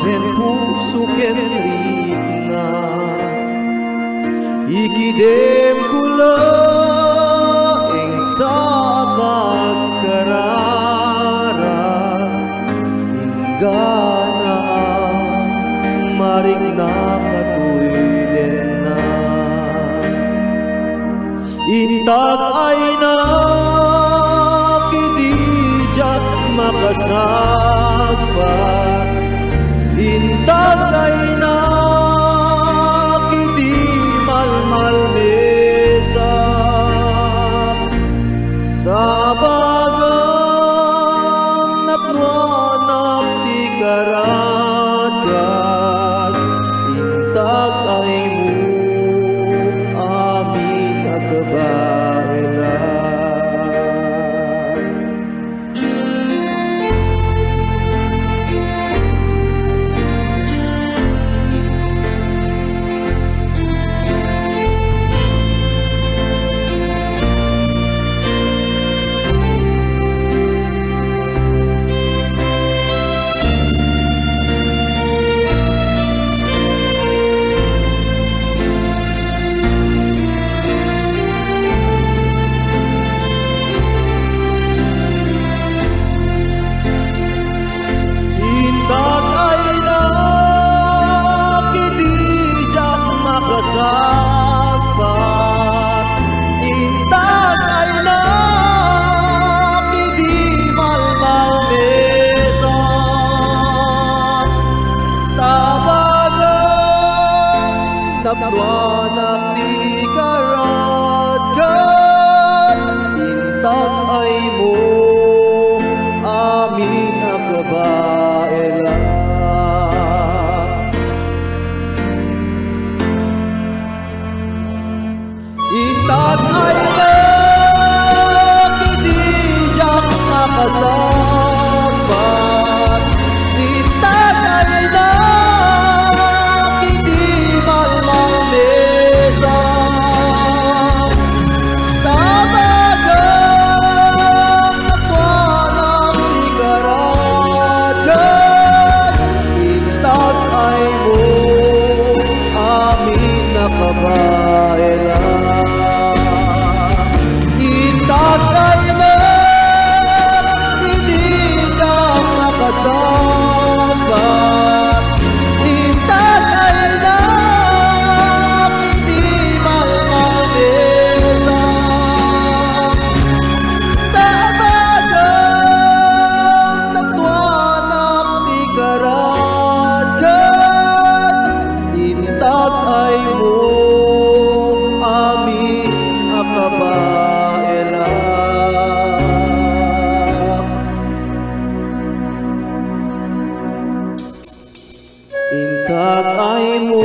sen puso ken rikna ikidem kula ing sa pagkarara inggana marikna katuy den na intag ay na kidijak makasagpat intag ay na kidi malmalmesa tabagang napnuanap di karatkat intag ay mo amin agbaelan. Sagpat intag ay na kidi malmalmesa tabagang napnuanak di karatkat intag ay mo amin agbaelan. Intag ay na kidijak makasagpat intag ay na kidi malmalmesa tabagang napwanang di karatkat intag ay mo amin nakabaelan. Intag ay na kidijak makasagpat intag ay na kidi malmalmesa tabagang napnuanak di karatkat intag ay mo amin akabaelan. Intag ay mo